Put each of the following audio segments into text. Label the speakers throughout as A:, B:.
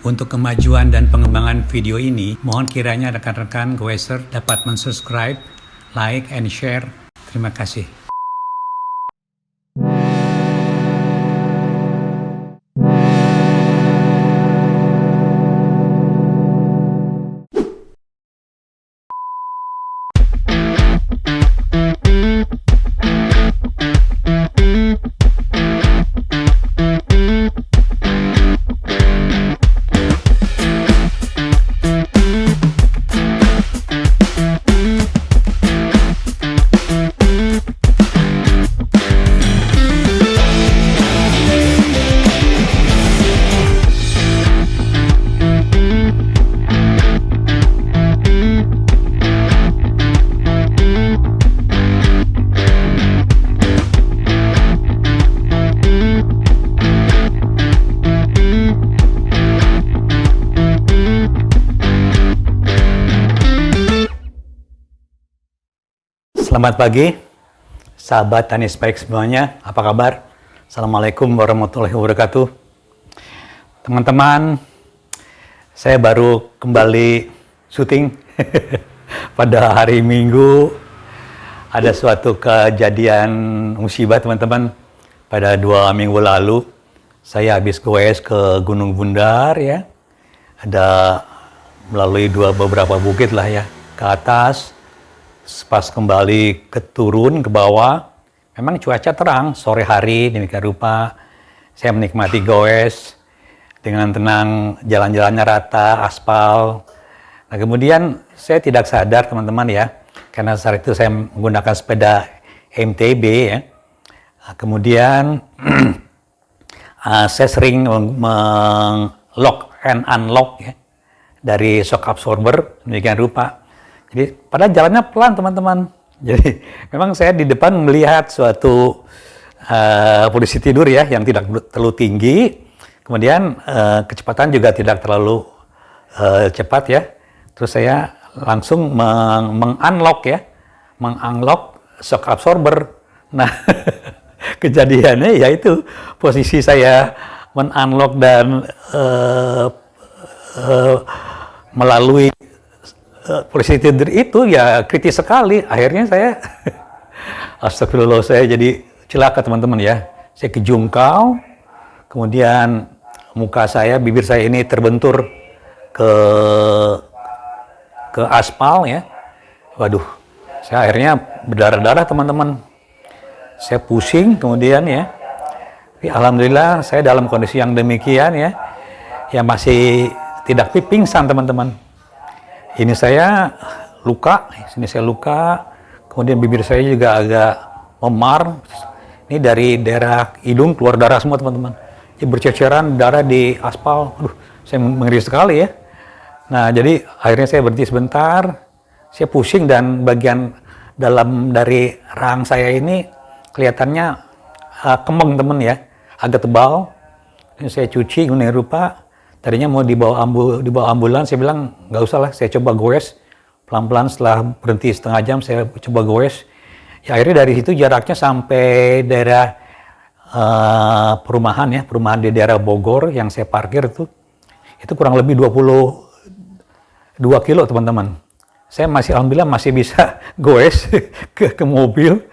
A: Untuk kemajuan dan pengembangan video ini, mohon kiranya rekan-rekan Goeser dapat mensubscribe, like, and share. Terima kasih. Selamat pagi, sahabat Tani Baik semuanya. Apa kabar? Assalamualaikum warahmatullahi wabarakatuh. Teman-teman, saya baru kembali syuting pada hari Minggu. Ada suatu kejadian musibah, teman-teman. Pada 2 minggu lalu, saya habis goes ke Gunung Bundar, ya. Ada melalui beberapa bukit lah ya, ke atas. Pas kembali turun ke bawah, memang cuaca terang, sore hari, demikian rupa. Saya menikmati goes dengan tenang, jalan-jalannya rata, aspal. Nah kemudian saya tidak sadar teman-teman ya, karena saat itu saya menggunakan sepeda MTB ya. Nah, kemudian saya sering lock and unlock ya, dari shock absorber, demikian rupa. Jadi pada jalannya pelan teman-teman. Jadi memang saya di depan melihat suatu posisi tidur ya yang tidak terlalu tinggi. Kemudian kecepatan juga tidak terlalu cepat ya. Terus saya langsung meng-unlock ya. Meng-unlock shock absorber. Nah kejadiannya yaitu posisi saya men-unlock dan melalui posisi tidur itu ya kritis sekali. Akhirnya saya astagfirullah, saya jadi celaka teman-teman ya. Saya kejungkau, kemudian muka saya, bibir saya ini terbentur ke aspal ya. Waduh, saya akhirnya berdarah-darah teman-teman. Saya pusing kemudian ya. Tapi alhamdulillah saya dalam kondisi yang demikian ya, yang masih tidak pingsan teman-teman. Ini saya luka, sini saya luka, kemudian bibir saya juga agak memar. Ini dari daerah hidung keluar darah semua teman-teman. Jadi berceceran darah di aspal. Aduh, saya mengeri sekali ya. Nah, jadi akhirnya saya berhenti sebentar. Saya pusing dan bagian dalam dari rahang saya ini kelihatannya kembang teman ya, agak tebal. Ini saya cuci, kemudian rupa. Tadinya mau dibawa ambulans, saya bilang nggak usah lah, saya coba goes pelan-pelan. Setelah berhenti setengah jam, saya coba goes. Ya akhirnya dari situ jaraknya sampai daerah perumahan di daerah Bogor yang saya parkir itu kurang lebih 22 kilo teman-teman. Saya alhamdulillah masih bisa goes ke mobil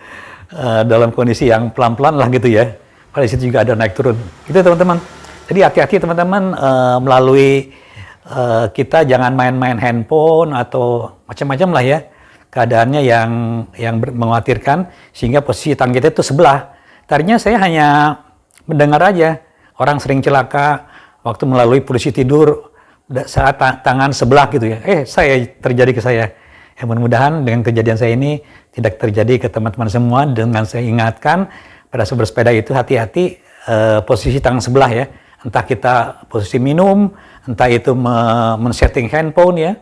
A: dalam kondisi yang pelan-pelan lah gitu ya. Pada situ juga ada naik turun. Gitu teman-teman. Jadi hati-hati teman-teman, melalui kita jangan main-main handphone atau macam-macam lah ya. Keadaannya yang mengkhawatirkan sehingga posisi tangan kita itu sebelah. Tadinya saya hanya mendengar aja orang sering celaka waktu melalui posisi tidur saat tangan sebelah gitu ya. Terjadi ke saya. Ya, mudah-mudahan dengan kejadian saya ini tidak terjadi ke teman-teman semua. Dengan saya ingatkan pada bersepeda itu hati-hati posisi tangan sebelah ya. Entah kita posisi minum, entah itu men-setting handphone ya,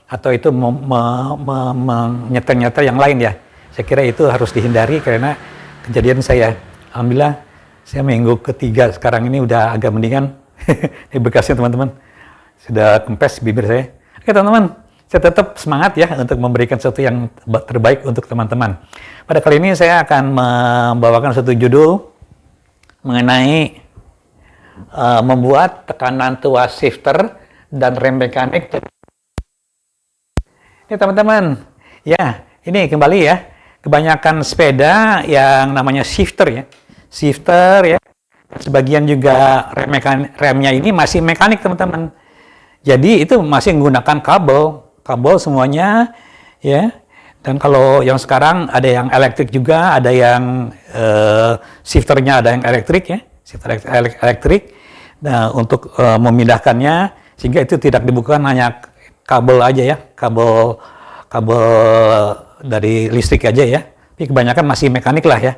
A: atau itu menyetel-nyetel yang lain ya. Saya kira itu harus dihindari karena kejadian saya. Alhamdulillah, saya minggu ketiga sekarang ini udah agak mendingan. Ini bekasnya teman-teman. Sudah kempes bibir saya. Oke teman-teman, saya tetap semangat ya untuk memberikan sesuatu yang terbaik untuk teman-teman. Pada kali ini saya akan membawakan satu judul mengenai membuat tekanan tuas shifter dan rem mekanik. Ini teman-teman, ya ini kembali ya, kebanyakan sepeda yang namanya shifter ya, sebagian juga remnya ini masih mekanik teman-teman. Jadi itu masih menggunakan kabel semuanya ya. Dan kalau yang sekarang ada yang elektrik juga, ada yang shifternya ada yang elektrik ya, shifter elektrik. Nah untuk memindahkannya sehingga itu tidak dibutuhkan hanya kabel aja ya, kabel dari listrik aja ya. Tapi kebanyakan masih mekanik lah ya.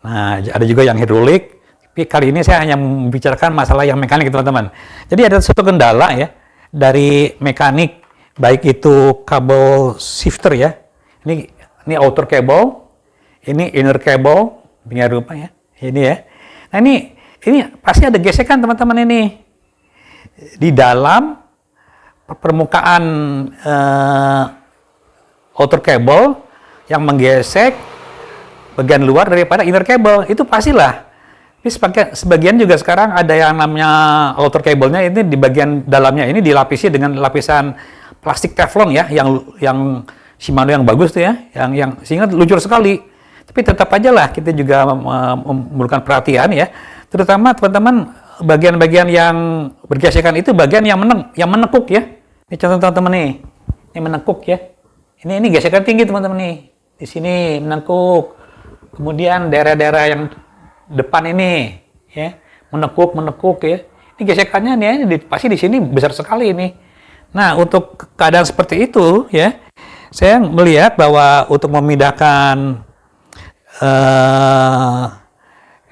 A: Nah ada juga yang hidrolik. Tapi kali ini saya hanya membicarakan masalah yang mekanik teman-teman. Jadi ada satu kendala ya dari mekanik, baik itu kabel shifter ya. Ini outer cable, ini inner cable, punya rupa ya. Ini ya. Nah ini pasti ada gesekan teman-teman ini di dalam permukaan outer cable yang menggesek bagian luar daripada inner cable. Itu pastilah. Tapi sebagian juga sekarang ada yang namanya outer cable-nya ini di bagian dalamnya ini dilapisi dengan lapisan plastik Teflon ya, yang Shimano yang bagus tuh ya, yang sehingga luncur sekali. Tapi tetap aja lah kita juga memerlukan perhatian ya, terutama teman-teman bagian-bagian yang bergesekan itu bagian yang menekuk ya. Ini contoh teman-teman nih, ini menekuk ya. Ini gesekan tinggi teman-teman nih, di sini menekuk. Kemudian daerah-daerah yang depan ini ya menekuk ya. Ini gesekannya nih pasti di sini besar sekali ini. Nah untuk keadaan seperti itu ya, saya melihat bahwa untuk memindahkan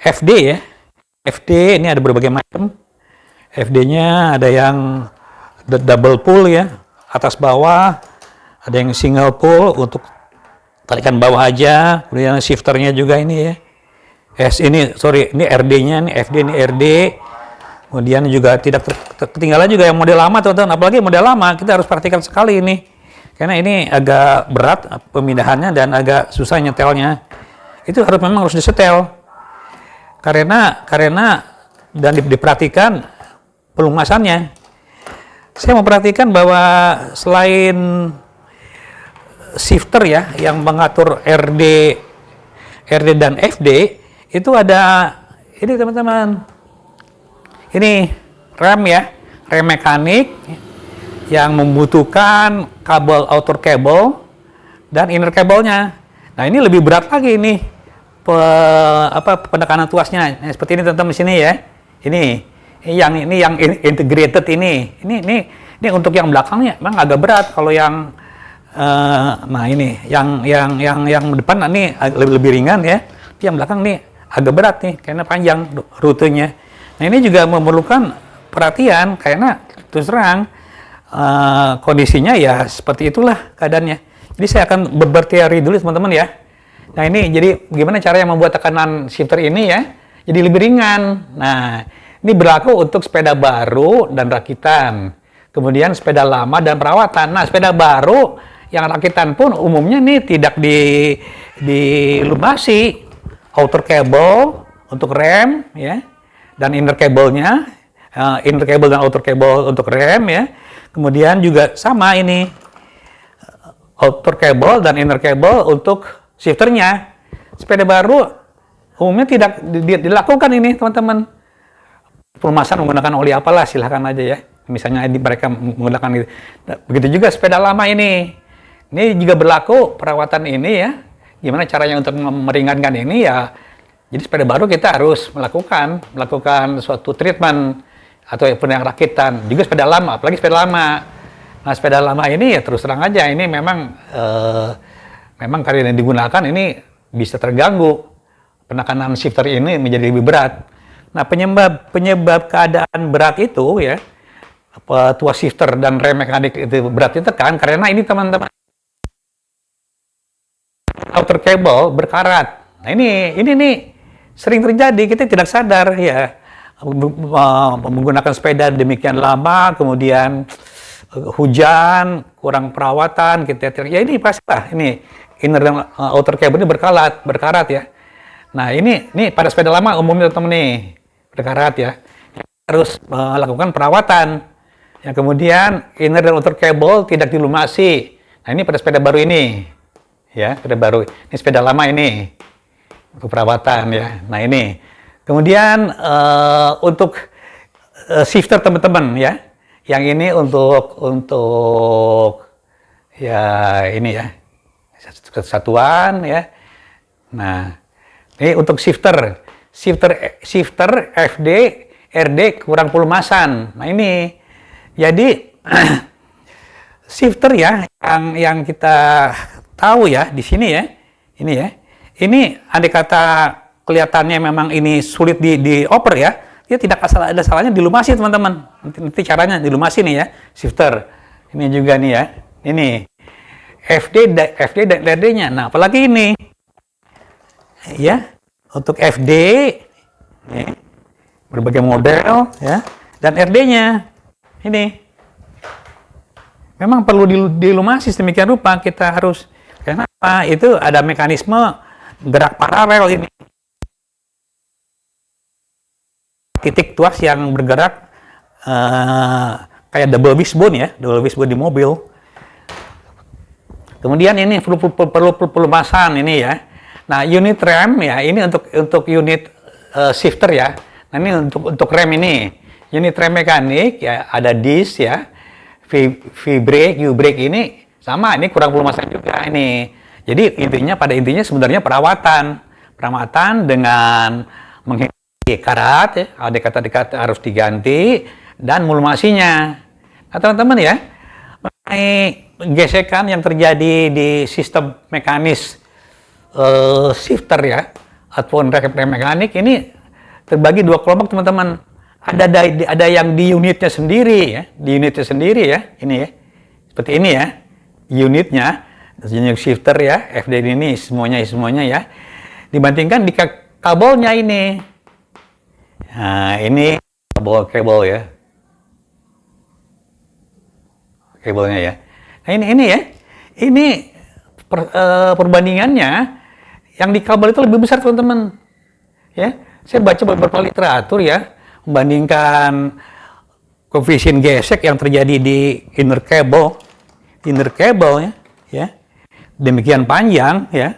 A: FD ya, FD ini ada berbagai macam. FD-nya ada yang double pull ya, atas bawah, ada yang single pull untuk tarikan bawah aja. Kemudian shifternya juga ini ya. Ini RD-nya, ini FD, ini RD. Kemudian juga tidak ketinggalan juga yang model lama teman-teman. Apalagi model lama, kita harus perhatikan sekali ini. Karena ini agak berat pemindahannya dan agak susah nyetelnya. Itu memang harus disetel. Karena dan diperhatikan pelumasannya. Saya memperhatikan bahwa selain shifter ya yang mengatur RD dan FD, itu ada ini teman-teman, ini rem ya, rem mekanik yang membutuhkan kabel outer cable dan inner cable-nya. Nah ini lebih berat lagi ini penekanan tuasnya. Nah, seperti ini teman-teman di sini ya. Ini yang integrated ini untuk yang belakangnya memang agak berat. Kalau yang nah ini yang depan ini lebih ringan ya. Yang belakang nih agak berat nih karena panjang rutenya. Nah ini juga memerlukan perhatian karena terus terang kondisinya ya seperti itulah keadaannya. Jadi saya akan berteori dulu teman-teman ya. Nah ini jadi gimana cara yang membuat tekanan shifter ini ya jadi lebih ringan. Nah ini berlaku untuk sepeda baru dan rakitan. Kemudian sepeda lama dan perawatan. Nah sepeda baru yang rakitan pun umumnya nih tidak dilumasi outer cable untuk rem ya, dan inner cable-nya, inner cable dan outer cable untuk rem ya. Kemudian juga sama ini outer cable dan inner cable untuk shifternya. Sepeda baru umumnya tidak dilakukan ini teman-teman. Pelumasan menggunakan oli apalah silahkan aja ya. Misalnya mereka menggunakan itu. Begitu juga sepeda lama ini. Ini juga berlaku perawatan ini ya. Gimana caranya untuk meringankan ini ya. Jadi sepeda baru kita harus melakukan suatu treatment atau yang rakitan. Juga sepeda lama, apalagi sepeda lama. Nah sepeda lama ini ya terus terang aja ini memang karena yang digunakan ini bisa terganggu. Penekanan shifter ini menjadi lebih berat. Nah penyebab keadaan berat itu ya, tuas shifter dan rem mekanik itu berat ditekan karena ini teman-teman outer cable berkarat. Nah ini sering terjadi, kita tidak sadar ya menggunakan sepeda demikian lama, kemudian hujan, kurang perawatan, kita ya ini pastilah ini inner dan outer cable ini berkarat ya. Nah ini pada sepeda lama umumnya teman-teman nih berkarat ya, harus melakukan perawatan. Yang kemudian inner dan outer cable tidak dilumasi. Nah, ini pada sepeda baru ini. Ya, sepeda baru. Ini sepeda lama ini. Untuk perawatan ya. Nah, ini. Kemudian untuk shifter teman-teman ya. Yang ini untuk ya ini ya. Kesatuan ya. Nah, ini untuk shifter FD, RD kurang pelumasan. Nah, ini jadi shifter ya yang kita tahu ya di sini ya. Ini ya. Ini andai kata kelihatannya memang ini sulit dioper ya. Dia tidak ada salahnya dilumasi, teman-teman. Nanti caranya dilumasi nih ya, shifter. Ini juga nih ya. Ini FD dan RD-nya. Nah, apalagi ini ya, untuk FD nih, berbagai model ya, dan RD-nya ini memang perlu dilumasi sedemikian rupa. Kita harus, kenapa? Itu ada mekanisme gerak paralel ini, titik tuas yang bergerak kayak double wishbone ya, double wishbone di mobil. Kemudian ini perlu pelumasan ini ya. Nah, unit rem ya, ini untuk unit shifter ya. Nah, ini untuk rem ini. Unit rem mekanik ya, ada disc ya. V-brake, U-brake ini sama, ini kurang pelumasan juga ini. Jadi pada intinya sebenarnya perawatan dengan menghindari karat ya, ada kata harus diganti dan melumasinya. Nah, teman-teman ya, mengenai gesekan yang terjadi di sistem mekanis shifter ya, ataupun rem mekanik ini terbagi dua kelompok, teman-teman. Ada yang di unitnya sendiri ya, ini ya, seperti ini ya, unitnya, unit shifter ya, FD ini semuanya ya, dibandingkan di kabelnya ini. Nah, ini kabel ya, kabelnya ya. Nah, ini ya, ini perbandingannya yang di kabel itu lebih besar, teman-teman. Ya, saya baca beberapa literatur ya, membandingkan koefisien gesek yang terjadi di inner cable ya, demikian panjang ya,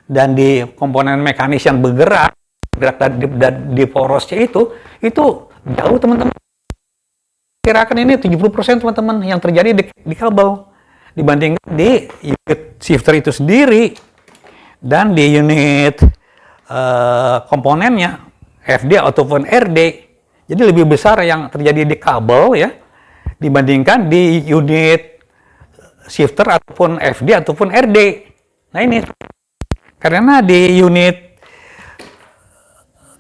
A: dan di komponen mekanis yang bergerak di porosnya itu jauh, teman-teman. Kirakan ini 70% teman-teman yang terjadi di kabel dibandingkan di unit shifter itu sendiri dan di unit komponennya FD ataupun RD. Jadi lebih besar yang terjadi di kabel ya dibandingkan di unit shifter ataupun FD ataupun RD. Nah, ini karena di unit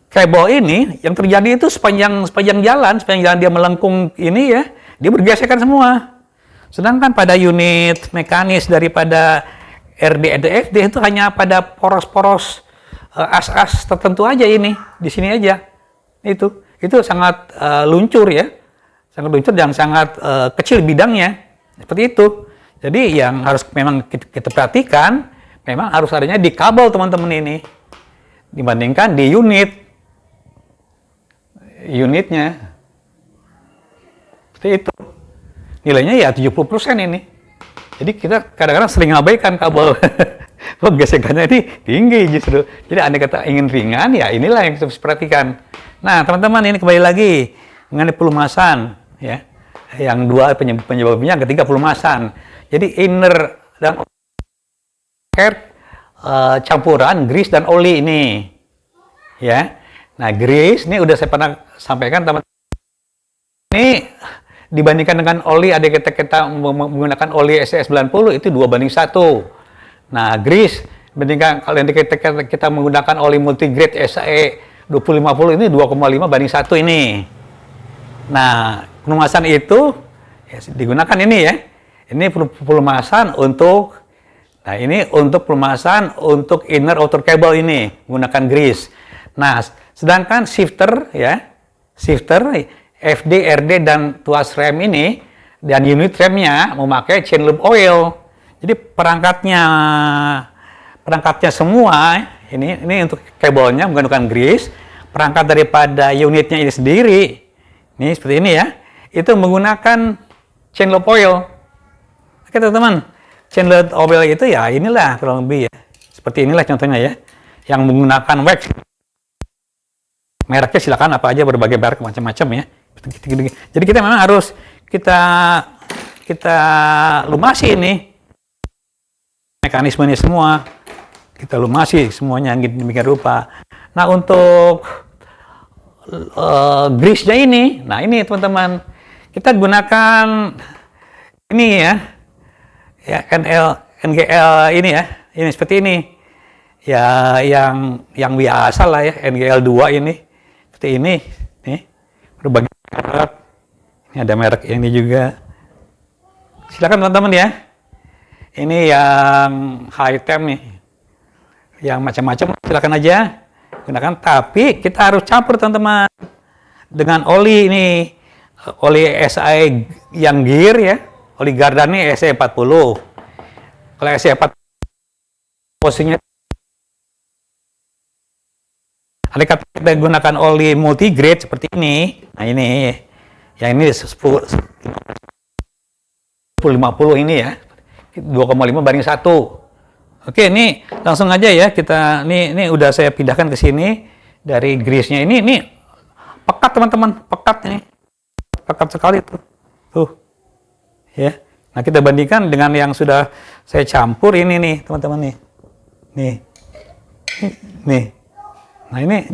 A: kabel ini yang terjadi itu sepanjang jalan dia melengkung ini ya, dia bergesekan semua. Sedangkan pada unit mekanis daripada RD dan FD itu hanya pada poros-poros as-as tertentu aja, ini di sini aja. Itu sangat luncur ya, sangat luncur dan sangat kecil bidangnya, seperti itu. Jadi yang harus memang kita perhatikan, memang harus adanya di kabel, teman-teman, ini dibandingkan di unitnya. Seperti itu. Nilainya ya 70% ini. Jadi kita kadang-kadang sering ngabaikan kabel. Gesekannya ini tinggi justru. Jadi andai kata ingin ringan, ya inilah yang harus perhatikan. Nah, teman-teman, ini kembali lagi mengenai pelumasan ya. Yang dua penyebabnya, yang ketiga pelumasan. Jadi inner dan air campuran grease dan oli ini. Ya. Nah, grease ini udah saya pernah sampaikan, teman-teman. Ini dibandingkan dengan oli, ada kita menggunakan oli SE90 itu 2:1. Nah, grease dibandingkan kalau kita menggunakan oli multigrade SE2050 ini 2,5:1 ini. Nah, pelumasan itu ya, digunakan ini ya. Ini pelumasan untuk, nah ini untuk pelumasan untuk inner outer cable ini menggunakan grease. Nah, sedangkan shifter ya, FD, RD dan tuas rem ini dan unit remnya memakai chain loop oil. Jadi perangkatnya semua ini untuk kabelnya menggunakan grease. Perangkat daripada unitnya ini sendiri, ini seperti ini ya, itu menggunakan chain loop oil. Oke teman-teman, chain loop oil itu ya inilah kurang lebih ya. Seperti inilah contohnya ya, yang menggunakan wax. Mereknya silakan apa aja, berbagai merek macam-macam ya. Jadi kita memang harus kita lumasi ini mekanisme ini semua. Kita lumasi semuanya demikian rupa. Nah untuk grease-nya ini, nah ini teman-teman, kita gunakan ini ya NGL ini ya, ini seperti ini ya, yang biasa lah ya, NGL 2 ini seperti ini nih, berbagai merek. Ini ada merek ini juga, silakan teman-teman ya. Ini yang high temp nih, yang macam-macam silakan aja gunakan, tapi kita harus campur teman-teman dengan oli ini, oli SI yang gear ya, oli Gardan ini SE 40. Kalau SE 40 posisinya, ada kata kita gunakan oli multigrade seperti ini. Nah ini, yang ini 10 50 ini ya, 2,5 banding 1. Oke, ini langsung aja ya kita, ini udah saya pindahkan ke sini dari grease-nya ini pekat teman-teman, pekat ini, pekat sekali tuh, ya. Nah kita bandingkan dengan yang sudah saya campur ini nih teman-teman nih. Nah ini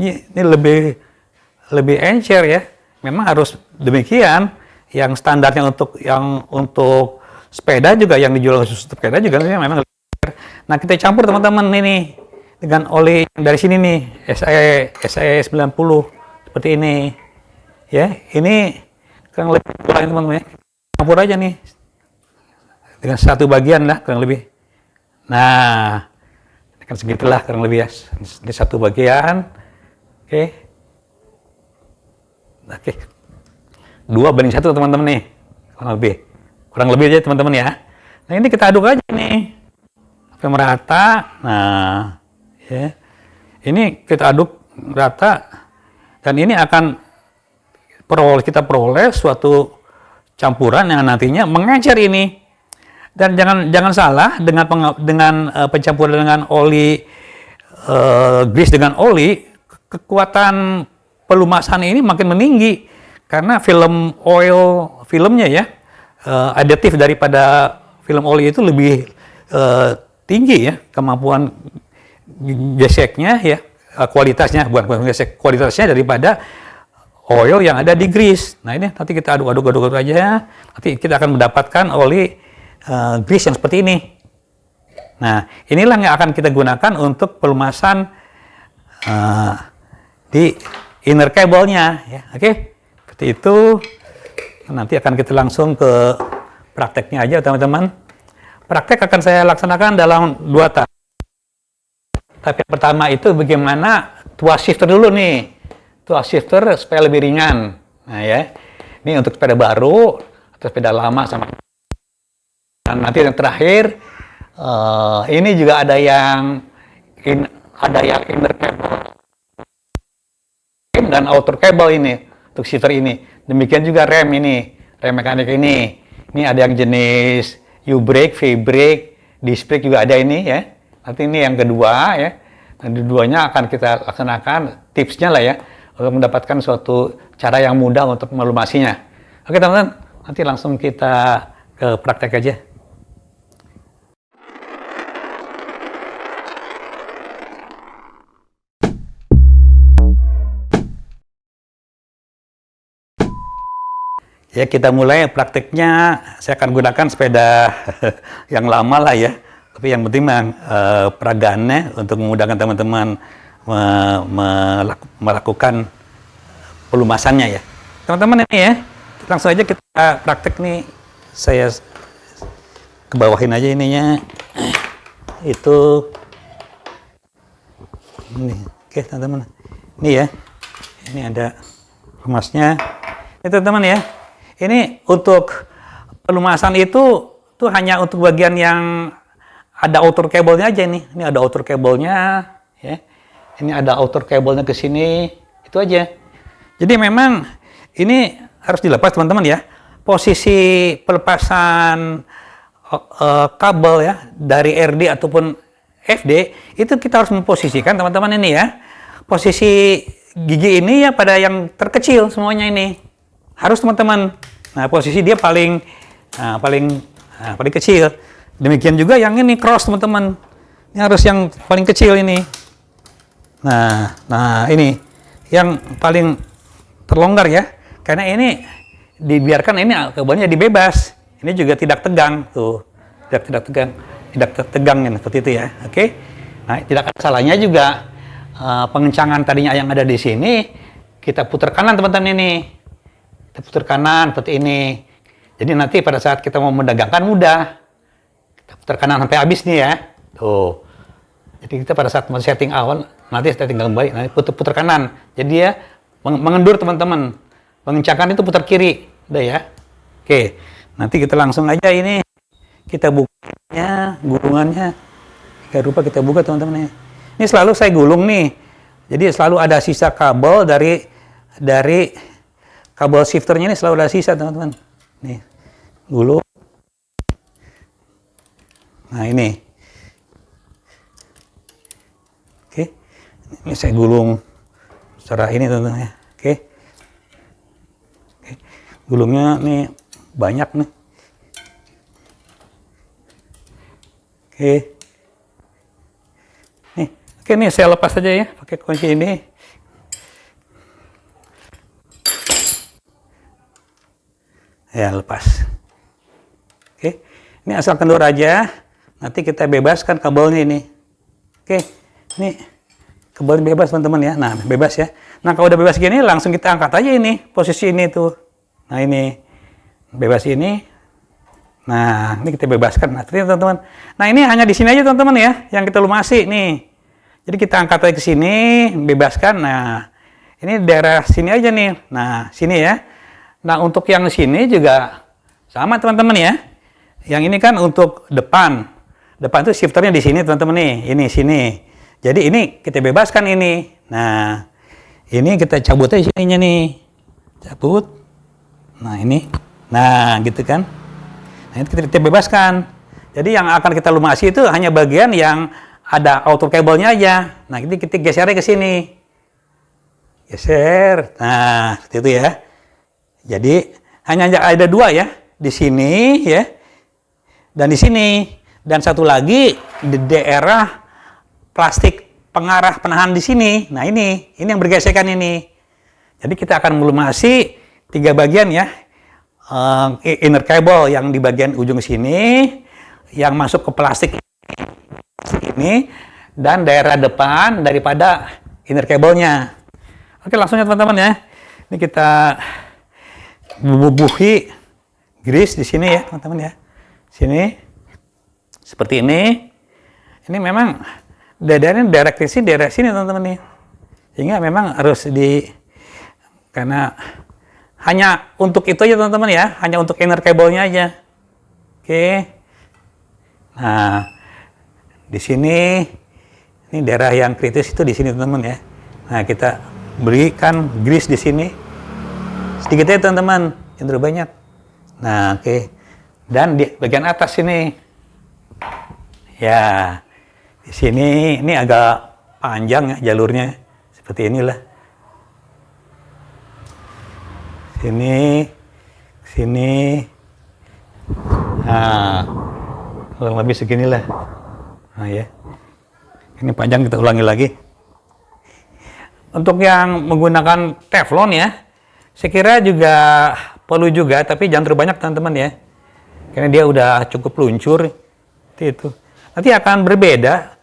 A: lebih encer ya. Memang harus demikian. Yang standarnya untuk sepeda juga, yang dijual khusus sepeda juga memang. Nah kita campur teman-teman ini dengan oli dari sini nih, SE 90 seperti ini ya. Ini kurang lebih teman-teman ya, campur aja nih dengan satu bagian lah kurang lebih. Nah ini kan segitulah kurang lebih ya, ini satu bagian. Oke 2:1 teman-teman nih, kurang lebih aja teman-teman ya. Nah ini kita aduk aja nih sampai merata. Nah ya, ini kita aduk rata, dan ini akan kita peroleh suatu campuran yang nantinya mengencer ini. Dan jangan salah dengan pencampuran dengan oli grease dengan oli, kekuatan pelumasan ini makin meninggi karena filmnya ya, aditif daripada film oli itu lebih tinggi ya, kemampuan geseknya ya, kualitasnya, bukan gesek, kualitasnya daripada oil yang ada di grease. Nah ini nanti kita aduk aja, nanti kita akan mendapatkan oli grease yang seperti ini. Nah inilah yang akan kita gunakan untuk pelumasan di inner cable-nya ya. Oke, seperti itu. Nanti akan kita langsung ke prakteknya aja teman-teman. Praktek akan saya laksanakan dalam 2 tahap. Tapi yang pertama itu bagaimana tuas shifter dulu nih. Tuas shifter supaya lebih ringan. Nah ya, ini untuk sepeda baru atau sepeda lama sama. Dan nanti yang terakhir, ini juga ada yang inner cable dan outer cable ini untuk shifter ini. Demikian juga rem mekanik ini. Ini ada yang jenis U-brake, V-brake, disc brake juga ada ini ya. Nanti ini yang kedua ya. Dan keduanya akan kita laksanakan tipsnya lah ya, untuk mendapatkan suatu cara yang mudah untuk melumasinya. Oke teman-teman, nanti langsung kita ke praktek aja. Ya kita mulai prakteknya. Saya akan gunakan sepeda yang lama lah ya, tapi yang penting peragaannya untuk memudahkan teman-teman melakukan pelumasannya ya. Teman-teman ini ya, langsung aja kita praktek nih. Saya kebawahin aja ininya. Itu ini. Oke teman-teman, ini ya, ini ada pelumasnya. Ini teman-teman ya. Ini untuk pelumasan itu hanya untuk bagian yang ada outer cable-nya aja nih. Ini ada outer cable-nya ya. Ini ada outer cable-nya ke sini. Itu aja. Jadi memang ini harus dilepas teman-teman ya. posisi pelepasan kabel ya dari RD ataupun FD itu kita harus memposisikan teman-teman ini ya. Posisi gigi ini ya pada yang terkecil semuanya ini. Harus teman-teman. Nah, posisi dia paling kecil. Demikian juga yang ini cross teman-teman. Ini harus yang paling kecil ini. Nah ini yang paling terlonggar ya. Karena ini dibiarkan ini kabelnya dibebas. Ini juga tidak tegang tuh. Tidak tegang ini seperti itu ya. Oke. Nah, tidak ada salahnya juga pengencangan tadinya yang ada di sini kita putar kanan teman-teman ini. Kita putar kanan seperti ini. Jadi nanti pada saat kita mau mendagangkan mudah. Kita putar kanan sampai habis nih ya. Tuh. Jadi kita pada saat setting awal nanti tinggal kembali, nanti putar kanan. Jadi dia mengendur teman-teman. Pengencangan itu putar kiri. Udah ya. Oke. Nanti kita langsung aja ini kita bukanya, gulungannya. Kayak rupa kita buka teman-teman ya. Ini selalu saya gulung nih. Jadi selalu ada sisa kabel dari kabel shifternya ini selalu ada sisa teman-teman. Nih, gulung. Nah ini. Oke. Ini saya gulung secara ini teman-teman ya. Oke. Gulungnya nih banyak nih. Oke. Oke, nih saya lepas saja ya pakai kunci ini. Ya, lepas. Oke. Ini asal kendur aja. Nanti kita bebaskan kabelnya ini. Oke. Ini kabelnya bebas teman-teman ya. Nah, bebas ya. Nah, kalau udah bebas gini langsung kita angkat aja ini posisi ini tuh. Nah, ini bebas ini. Nah, ini kita bebaskan. Nah, teman-teman. Nah, ini hanya di sini aja teman-teman ya yang kita lumasi nih. Jadi kita angkat aja ke sini, bebaskan. Nah, ini daerah sini aja nih. Nah, sini ya. Nah, untuk yang sini juga sama teman-teman ya. Yang ini kan untuk depan. Depan itu shifternya di sini teman-teman nih. Ini sini. Jadi ini kita bebaskan ini. Nah, ini kita cabut aja sininya nih. Cabut. Nah, ini. Nah, gitu kan. Nah, ini kita bebaskan. Jadi yang akan kita lumasi itu hanya bagian yang ada outer kabelnya aja. Nah, ini kita geser ke sini. Geser. Nah, seperti itu ya. Jadi hanya ada dua ya. Di sini ya. Dan di sini. Dan satu lagi di daerah plastik pengarah penahan di sini. Nah, ini yang bergesekan ini. Jadi kita akan melumasi 3 bagian ya. Inner cable yang di bagian ujung sini, yang masuk ke plastik ini, dan daerah depan daripada inner cable-nya. Oke, langsung ya teman-teman ya. Ini kita bubuhi grease di sini ya teman-teman ya. Sini seperti ini. Ini memang daerah sini teman-teman nih. Sehingga memang harus karena hanya untuk itu aja teman-teman ya, hanya untuk inner cable-nya aja. Oke. Nah, di sini ini daerah yang kritis itu di sini teman-teman ya. Nah, kita berikan grease di sini. Sedikit aja teman-teman, yang terlalu banyak. Nah, oke. Dan di bagian atas sini. Ya. Di sini ini agak panjang ya jalurnya. Seperti inilah. Sini. Nah, kurang lebih seginilah. Nah ya, ini panjang, kita ulangi lagi. Untuk yang menggunakan teflon ya, saya kira juga perlu juga, tapi jangan terlalu banyak teman-teman ya, karena dia udah cukup luncur. Itu nanti akan berbeda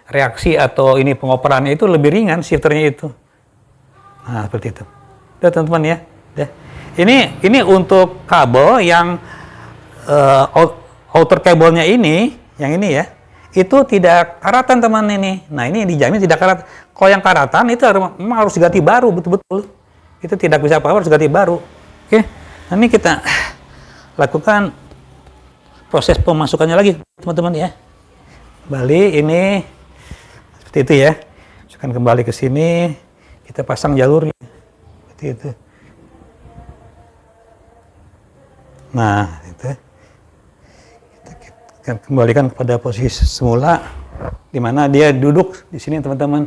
A: reaksi atau ini pengoperannya itu lebih ringan shifternya itu. Nah, seperti itu. Udah teman-teman ya. Udah. Ini untuk kabel yang outer kabelnya ini, yang ini ya, itu tidak karatan teman ini. Nah, ini dijamin tidak karat. Kalau yang karatan itu memang harus ganti baru, betul-betul. Itu tidak bisa apa-apa, harus ganti baru. Oke. Nah, ini kita lakukan proses pemasukannya lagi, teman-teman ya. Kembali ini seperti itu ya. Masukkan kembali ke sini. Kita pasang jalurnya seperti itu. Nah, itu kita kembalikan kepada posisi semula, di mana dia duduk di sini, teman-teman.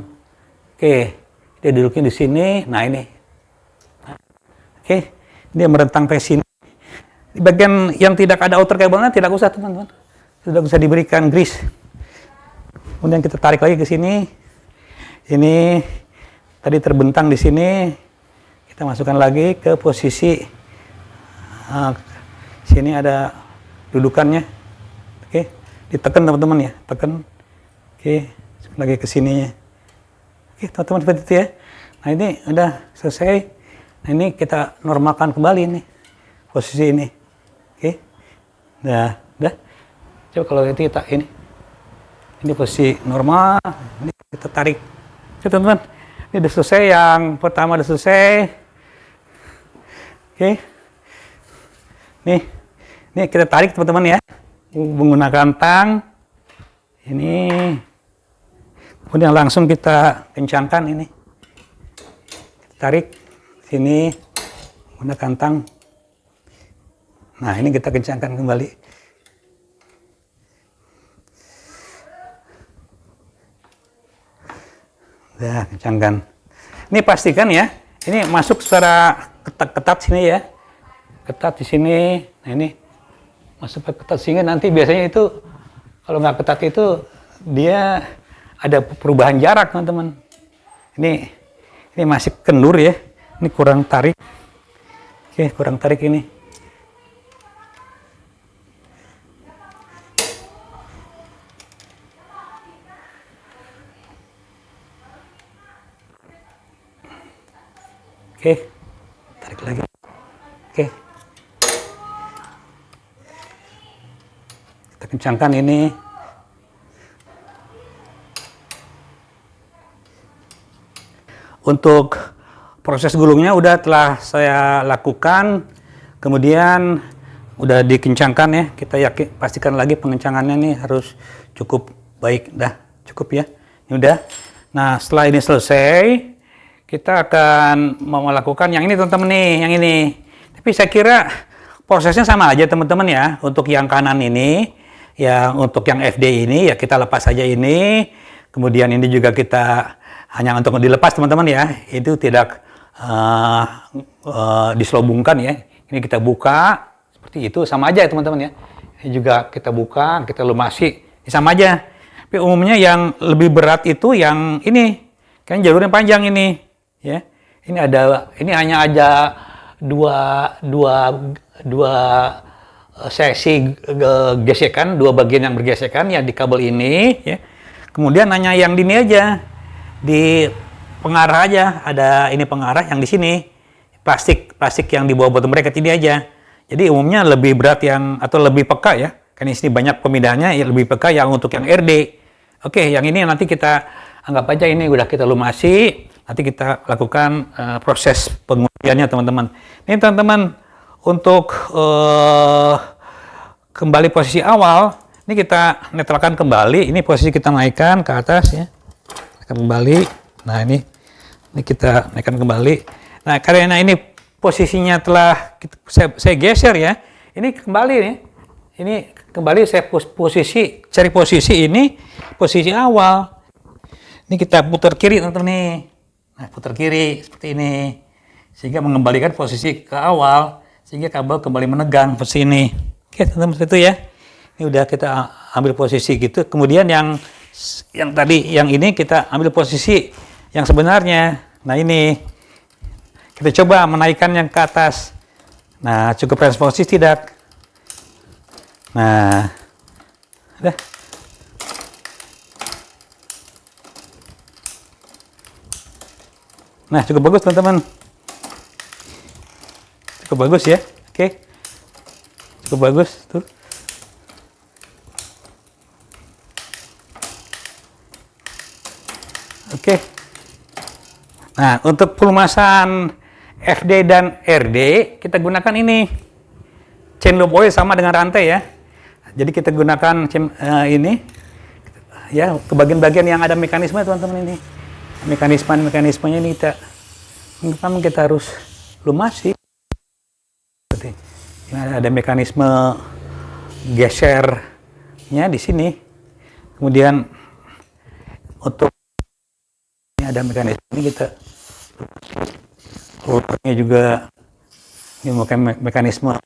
A: Oke, dia duduknya di sini. Nah, ini. Oke, dia merentang ke sini. Di bagian yang tidak ada outer cable-nya tidak usah, teman-teman. Sudah bisa diberikan grease. Kemudian kita tarik lagi ke sini. Ini tadi terbentang di sini. Kita masukkan lagi ke posisi. Sini ada dudukannya. Oke, ditekan teman-teman ya, tekan. Oke, lagi ke sininya. Oke, teman-teman, seperti itu ya. Nah, ini udah selesai. Nah, ini kita normalkan kembali nih posisi ini. Oke. Nah, udah. Coba kalau itu kita ini posisi normal. Ini kita tarik. Oke, teman-teman. Ini udah selesai, yang pertama udah selesai. Oke. Nih kita tarik, teman-teman ya. Menggunakan tang. Ini. Kemudian langsung kita kencangkan ini. Kita tarik sini menggunakan tang. Nah, ini kita kencangkan kembali. Nah, kencangkan. Ini pastikan ya, ini masuk secara ketat-ketat sini ya. Ketat di sini. Nah, ini masuk ketat sehingga nanti biasanya itu kalau nggak ketat itu dia ada perubahan jarak, teman-teman. Ini masih kendur ya. Ini kurang tarik. Oke, kurang tarik ini. Oke, tarik lagi. Oke. Kita kencangkan ini. Untuk proses gulungnya telah saya lakukan, kemudian udah dikencangkan ya. Kita pastikan lagi pengencangannya nih harus cukup baik. Dah cukup ya. Ini udah. Nah, setelah ini selesai, kita akan mau melakukan yang ini, teman-teman nih, yang ini. Tapi saya kira prosesnya sama aja, teman-teman ya. Untuk yang kanan ini, ya untuk yang FD ini ya kita lepas saja ini. Kemudian ini juga kita hanya untuk dilepas, teman-teman ya. Itu tidak diselubungkan ya. Ini kita buka seperti itu, sama aja ya, teman-teman ya. Ini juga kita buka, kita lumasi, ini sama aja. Tapi umumnya yang lebih berat itu yang ini, kan jalurnya panjang ini. Ya, ini hanya ada dua sesi gesekan, dua bagian yang bergesekan ya di kabel ini. Ya. Kemudian hanya yang di ini aja, di pengarah aja ada ini pengarah yang di sini plastik yang dibawa bottom bracket ini aja. Jadi umumnya lebih berat yang atau lebih peka ya, kan di sini banyak pemindahannya ya, lebih peka yang untuk yang RD. Oke, yang ini nanti kita anggap aja ini udah kita lumasi. Nanti kita lakukan proses pengujiannya, teman-teman. Ini, teman-teman, untuk kembali posisi awal, ini kita netralkan kembali. Ini posisi kita naikkan ke atas ya. Kembali. Nah, ini kita naikkan kembali. Nah, karena ini posisinya telah saya geser ya. Ini kembali nih. Ini kembali saya cari posisi ini, posisi awal. Ini kita putar kiri, teman-teman nih. Nah, putar kiri seperti ini, sehingga mengembalikan posisi ke awal, sehingga kabel kembali menegang posisi ini. Oke, teman-teman, seperti itu ya. Ini udah kita ambil posisi gitu. Kemudian yang tadi, yang ini kita ambil posisi yang sebenarnya. Nah, ini kita coba menaikkan yang ke atas. Nah, cukup responsif tidak? Nah, udah. Nah, cukup bagus, teman-teman. Cukup bagus ya. Oke. Cukup bagus tuh. Oke. Nah, untuk pelumasan FD dan RD kita gunakan ini chain loop oil sama dengan rantai ya. Jadi kita gunakan ini ya ke bagian-bagian yang ada mekanisme, teman-teman ini. Mekanismenya ini kita harus lumasi. Ini ada mekanisme gesernya di sini. Kemudian untuk ini ada mekanisme ini kita rotornya juga, ini mekanisme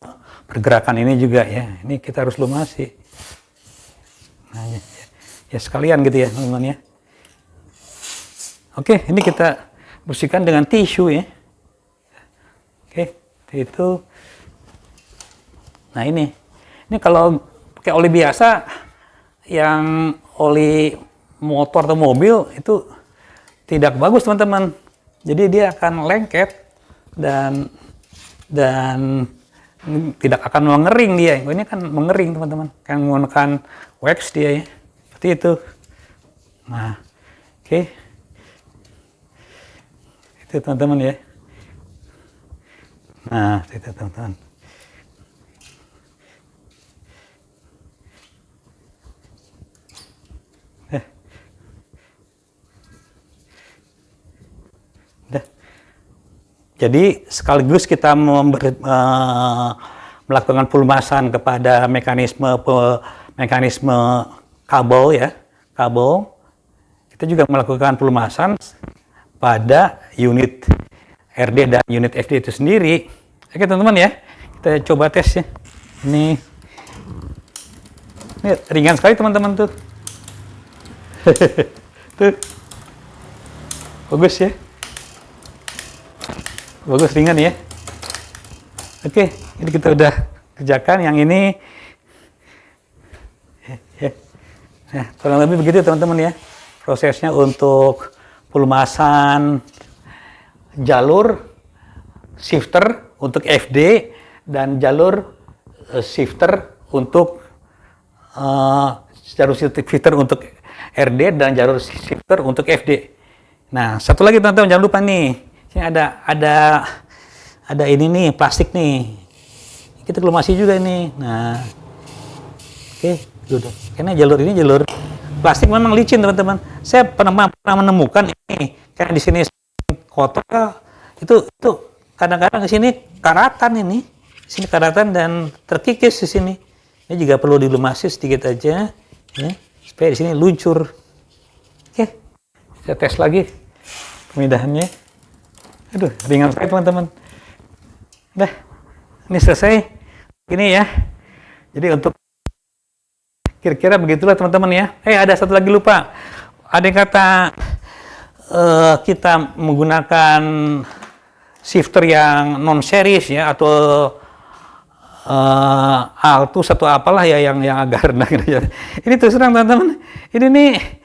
A: pergerakan ini juga ya. Ini kita harus lumasi. Nah, ya sekalian gitu ya teman-teman ya. Oke, ini kita bersihkan dengan tisu ya. Oke, itu. Nah ini kalau pakai oli biasa, yang oli motor atau mobil itu tidak bagus teman-teman. Jadi dia akan lengket dan tidak akan mengering dia. Ini kan mengering teman-teman, kan menggunakan wax dia ya, seperti itu. Nah, oke. Itu teman-teman ya. Nah, itu teman-teman. Jadi sekaligus kita melakukan pelumasan kepada mekanisme kabel ya, kabel. Kita juga melakukan pelumasan pada unit RD dan unit FD itu sendiri. Oke teman-teman ya, kita coba tes ya. Ini ringan sekali teman-teman tuh. Tuh, bagus ya. Bagus, ringan ya. Oke, ini kita udah kerjakan. Yang ini nah, kurang lebih begitu teman-teman ya prosesnya untuk pelumasan jalur shifter untuk FD dan jalur shifter untuk jalur shifter untuk RD dan jalur shifter untuk FD. Nah, satu lagi teman-teman, jangan lupa nih. Ini ada ini nih, plastik nih. Kita lumasi juga ini. Nah, oke, udah. Karena jalur ini jalur plastik memang licin teman-teman. Saya pernah menemukan ini, kayak di sini kotor. Itu kadang-kadang di sini karatan ini. Di sini karatan dan terkikis di sini. Ini juga perlu dilumasi sedikit aja, ya, supaya di sini luncur. Oke, saya tes lagi pemindahannya. Aduh, ringan sekali teman-teman. Udah, ini selesai. Ini ya. Jadi untuk kira-kira begitulah teman-teman ya. Ada satu lagi lupa. Ada yang kata kita menggunakan shifter yang non series ya, atau Altus atau apalah ya yang agak rendah. Ini terus terang teman-teman. Ini nih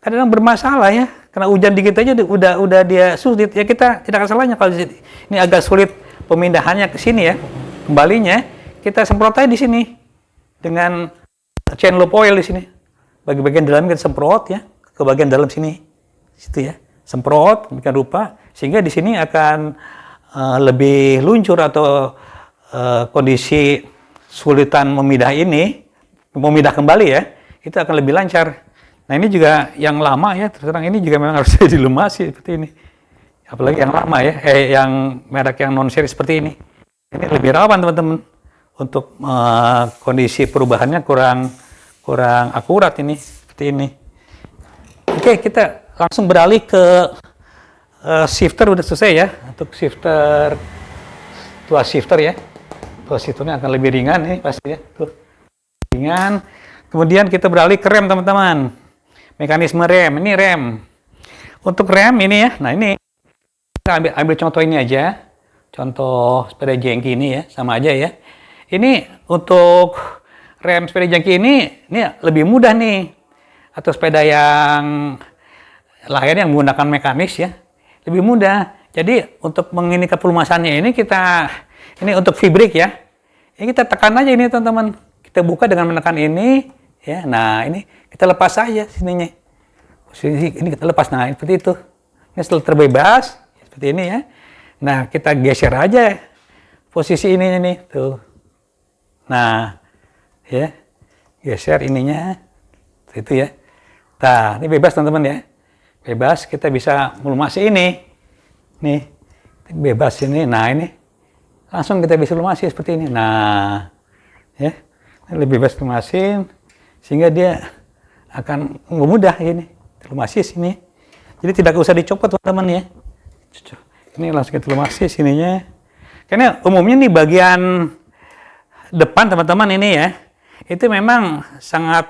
A: kadang bermasalah ya. Karena hujan dikit aja udah dia sulit ya, kita tidak ada salahnya kalau ini agak sulit pemindahannya ke sini ya, kembalinya kita semprot aja di sini dengan chain loop oil di sini, bagian dalam kita semprot ya ke bagian dalam sini, situ ya, semprot bikin rupa sehingga di sini akan lebih luncur atau kondisi sulitan memidah kembali ya, itu akan lebih lancar. Nah ini juga yang lama ya, terus terang ini juga memang harus dilumasi seperti ini. Apalagi yang lama ya, yang merek yang non seri seperti ini. Ini lebih rawan teman-teman untuk kondisi perubahannya kurang akurat ini, seperti ini. Oke, kita langsung beralih ke shifter udah selesai ya, untuk shifter tuas shifter ya. Tuas shifternya akan lebih ringan nih pasti ya, tuh ringan. Kemudian kita beralih ke rem teman-teman. Mekanisme rem, ini rem. Untuk rem ini ya, nah ini kita ambil contoh ini aja. Contoh sepeda jengki ini ya, sama aja ya. Ini untuk rem sepeda jengki ini lebih mudah nih. Atau sepeda yang lain yang menggunakan mekanis ya, lebih mudah. Jadi untuk menginginkan pelumasannya ini untuk V-brake ya. Ini kita tekan aja ini teman-teman. Kita buka dengan menekan ini ya. Nah, ini kita lepas saja sininya. Ini kita lepas, nah seperti itu. Ini setelah terbebas seperti ini ya. Nah, kita geser aja posisi ini nih tuh. Nah, ya. Geser ininya. Itu ya. Nah, ini bebas teman-teman ya. Bebas, kita bisa melumasi ini. Nih, bebas ini. Nah, ini langsung kita bisa lumasi seperti ini. Nah, ya, lebih bebas lumasin, sehingga dia akan mudah ini, lumasi sini. Jadi tidak usah dicopot teman-teman ya. Ini langsung kita lumasi sininya. Karena umumnya nih bagian depan teman-teman ini ya, itu memang sangat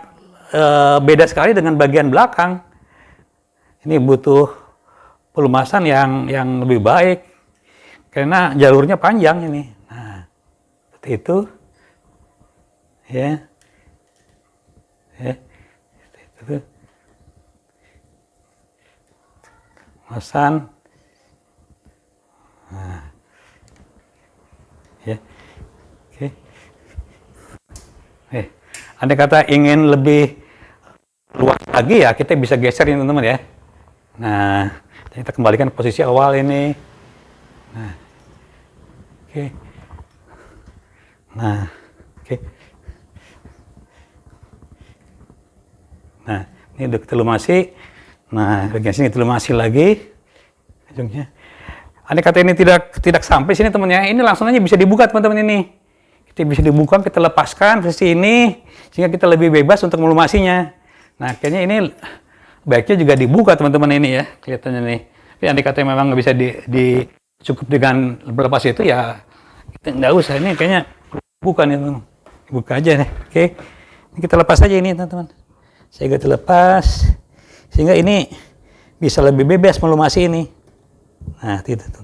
A: beda sekali dengan bagian belakang. Ini butuh pelumasan yang lebih baik karena jalurnya panjang ini. Nah, seperti itu, ya, itu, pelumasan, nah, ya, oke. Andai kata ingin lebih luas lagi ya, kita bisa geser ini teman-teman ya. Nah, kita kembalikan ke posisi awal ini. Nah, oke. Nah, oke. Nah, ini udah kita lumasi. Nah, bagian sini kita lumasi lagi. Ujungnya. Andai kata ini tidak sampai sini teman ya, ini langsung aja bisa dibuka teman-teman ini. Kita bisa dibuka, kita lepaskan posisi ini, sehingga kita lebih bebas untuk melumasinya. Nah, kayaknya ini baiknya juga dibuka teman-teman ini ya, kelihatannya nih. Tapi andai kata memang nggak bisa cukup dengan lepas itu ya, kita nggak usah. Ini kayaknya bukan itu, buka aja nih. Oke, ini kita lepas aja ini teman-teman. Saya kita lepas, sehingga ini bisa lebih bebas melumasi ini. Nah, itu tuh.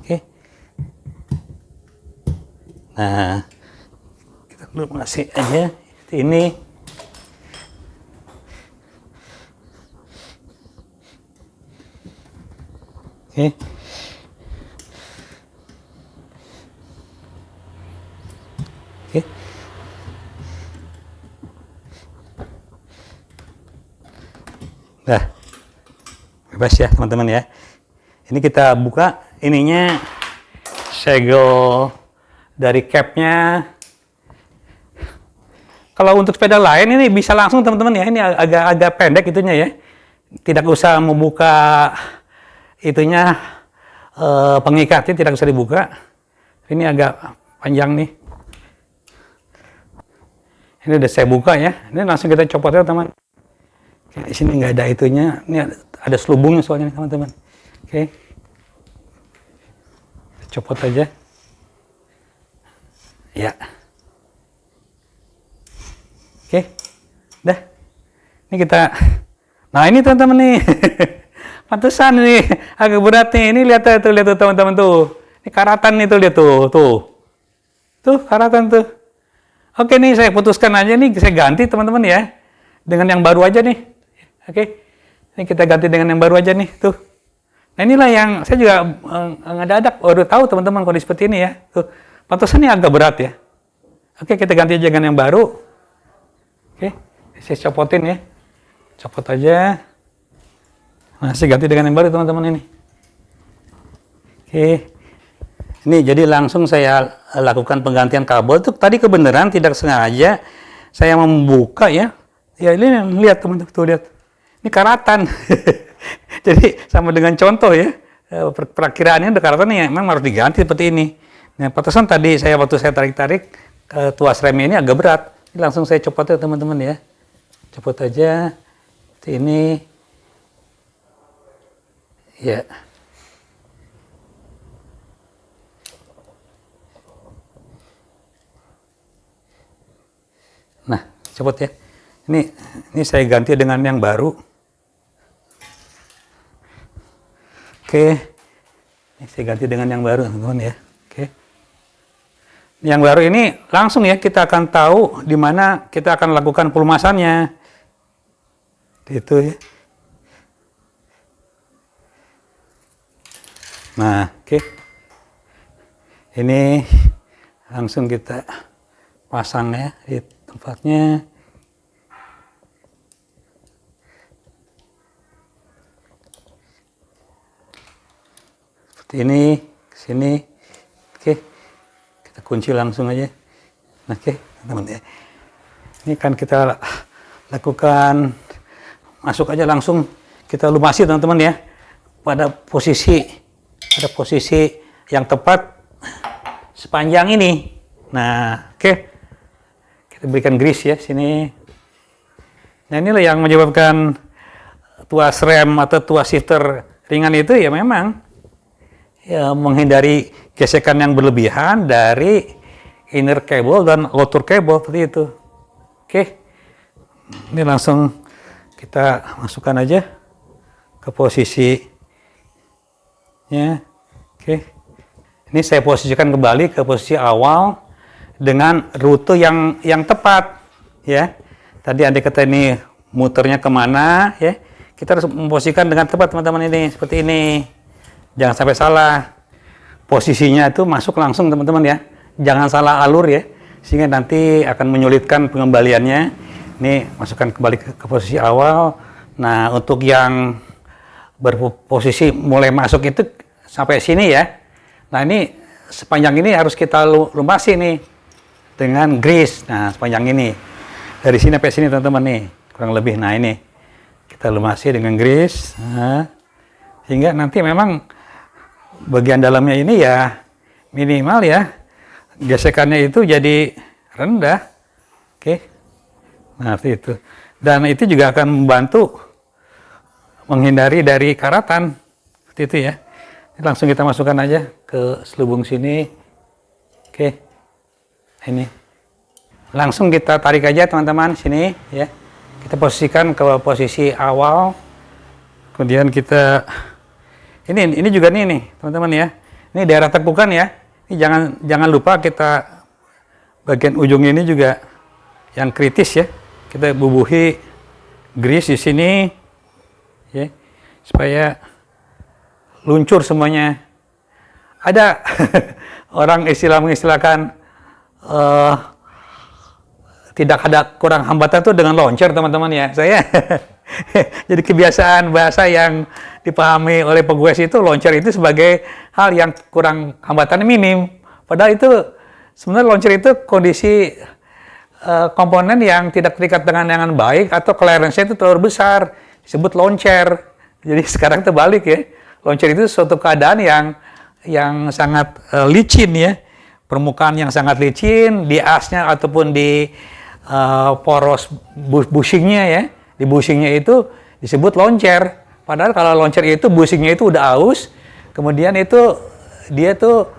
A: Oke. Nah, kita lumasi aja ini. Oke. Oke. Nah, bebas ya teman-teman ya. Ini kita buka ininya, segel dari capnya. Kalau untuk sepeda lain ini bisa langsung teman-teman ya. Ini agak pendek itunya ya. Tidak usah membuka itunya, pengikatnya tidak usah dibuka. Ini agak panjang nih. Ini udah saya buka ya. Ini langsung kita copot ya teman. Di sini nggak ada itunya. Ini ada selubungnya soalnya teman-teman. Oke. Copot aja. Ya. Oke. Dah. Ini kita. Nah, ini teman-teman nih. Pantesan nih agak berat nih. Ini lihat tuh teman-teman tuh. Ini karatan nih tuh, lihat tuh. Tuh karatan tuh. Oke nih saya putuskan aja nih, saya ganti teman-teman ya. Dengan yang baru aja nih. Oke. Ini kita ganti dengan yang baru aja nih, tuh. Nah, inilah yang saya juga ngedadak baru tahu teman-teman kondisi seperti ini ya. Tuh. Pantesan ini agak berat ya. Oke, kita ganti aja dengan yang baru. Oke. Saya copotin ya. Copot aja. Nah, saya ganti dengan yang baru teman-teman ini. Oke. Ini jadi langsung saya lakukan penggantian kabel. Itu tadi kebenaran tidak sengaja saya membuka ya. Ya ini lihat teman-teman, tuh lihat. Ini karatan. Jadi sama dengan contoh ya. Perakiraannya udah karatan ya, memang harus diganti seperti ini. Nah, pantesan tadi waktu saya tarik-tarik tuas remnya ini agak berat. Ini langsung saya copot ya teman-teman ya. Copot aja. Seperti ini. Ya. Nah, copot ya. Ini saya ganti dengan yang baru. Oke. Ini saya ganti dengan yang baru, teman-teman ya. Oke. Yang baru ini langsung ya kita akan tahu di mana kita akan lakukan pelumasannya. Itu ya. Nah, oke. Ini langsung kita pasang ya di tempatnya. Seperti ini, ke sini. Oke. Kita kunci langsung aja. Nah, oke, teman-teman ya. Ini kan kita lakukan, masuk aja langsung kita lumasi teman-teman ya. Pada posisi yang tepat sepanjang ini. Nah, oke. Kita berikan grease ya sini. Nah, inilah yang menyebabkan tuas rem atau tuas shifter ringan itu ya memang ya menghindari gesekan yang berlebihan dari inner cable dan outer cable seperti itu. Oke. Ini langsung kita masukkan aja ke posisinya. Oke. Ini saya posisikan kembali ke posisi awal dengan rute yang tepat ya. Tadi andai kata ini muternya kemana ya, kita harus memposisikan dengan tepat teman-teman ini seperti ini. Jangan sampai salah. Posisinya itu masuk langsung teman-teman ya. Jangan salah alur ya, sehingga nanti akan menyulitkan pengembaliannya. Ini masukkan kembali ke posisi awal. Nah, untuk yang berposisi mulai masuk itu sampai sini ya. Nah, ini sepanjang ini harus kita lumasi nih dengan grease. Nah, sepanjang ini. Dari sini sampai sini teman-teman nih, kurang lebih. Nah, ini kita lumasi dengan grease. Nah, sehingga nanti memang bagian dalamnya ini ya minimal ya gesekannya itu jadi rendah. Oke. Nah, seperti itu. Dan itu juga akan membantu menghindari dari karatan. Seperti itu ya. Langsung kita masukkan aja ke selubung sini. Oke. Ini. Langsung kita tarik aja teman-teman sini ya. Kita posisikan ke posisi awal. Kemudian kita ini juga nih teman-teman ya. Ini daerah tekukan ya. Ini jangan lupa kita bagian ujungnya ini juga yang kritis ya. Kita bubuhi grease di sini ya, supaya luncur semuanya. Ada orang mengistilahkan tidak ada kurang hambatan tuh dengan launcher teman-teman ya. Saya jadi kebiasaan bahasa yang dipahami oleh pegawai itu launcher itu sebagai hal yang kurang hambatannya minim. Padahal itu sebenarnya launcher itu kondisi komponen yang tidak terikat dengan baik atau clearance-nya itu terlalu besar, disebut launcher. Jadi sekarang terbalik ya. Launcher itu suatu keadaan yang sangat licin ya. Permukaan yang sangat licin di asnya ataupun di poros bushingnya ya, di bushingnya itu disebut launcher. Padahal kalau launcher itu bushingnya itu udah aus, kemudian itu dia tuh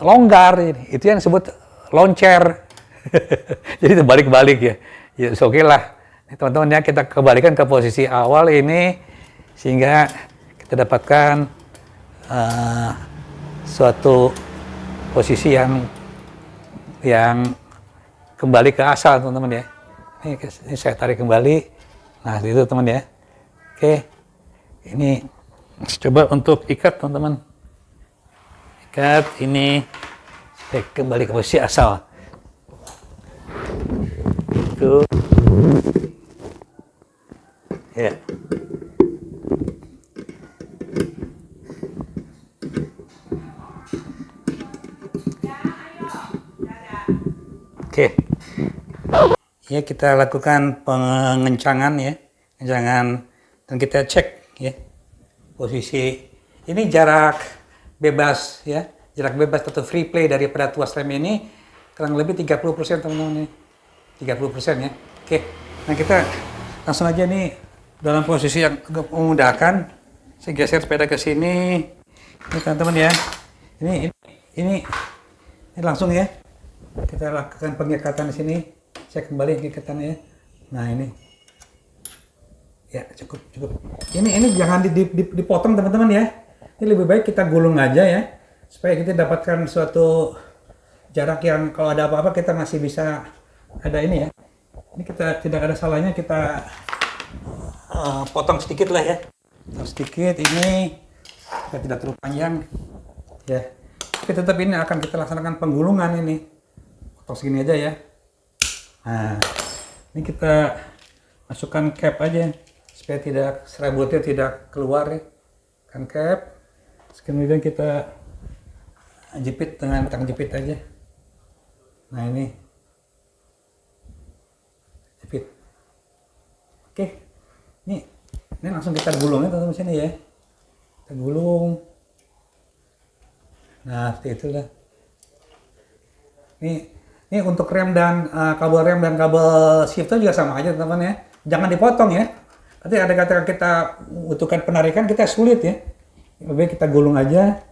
A: longgar, itu yang disebut launcher. Jadi itu balik-balik ya. Ya oke lah, teman-teman ya, kita kembalikan ke posisi awal ini sehingga kita dapatkan suatu posisi yang kembali ke asal teman-teman ya. Ini saya tarik kembali. Nah itu teman ya. Oke, ini coba untuk ikat teman-teman. Ikat ini saya kembali ke posisi asal. Itu ya. Oke. Ya, kita lakukan pengencangan ya, pengencangan, dan kita cek ya posisi. Ini jarak bebas ya, jarak bebas atau free play daripada tuas rem ini kurang lebih 30% teman-teman, 30% ya. Oke, nah kita langsung aja nih dalam posisi yang memudahkan. Saya geser sepeda ke sini, ini teman-teman ya. Ini langsung ya. Kita lakukan pengikatan di sini. Saya kembali ikatannya. Nah ini, ya cukup. Ini jangan dipotong teman-teman ya. Ini lebih baik kita gulung aja ya, supaya kita dapatkan suatu jarak yang kalau ada apa-apa kita masih bisa ada ini ya. Ini kita tidak ada salahnya kita potong sedikit lah ya. Potong sedikit ini, supaya tidak terlalu panjang ya. Tapi tetap ini akan kita laksanakan penggulungan ini. Potong segini aja ya. Nah, ini kita masukkan cap aja supaya tidak serabutnya tidak keluar ya. Kan cap. Kemudian kita jepit dengan tang jepit aja. Nah, ini jepit. Oke. Ini langsung kita gulung ya teman-teman sini ya. Kita gulung. Nah, seperti itulah. Ini untuk rem dan kabel rem dan kabel shifter juga sama aja teman-teman ya. Jangan dipotong ya. Nanti ada kata kita butuhkan penarikan kita sulit ya. Lebih baik kita gulung aja.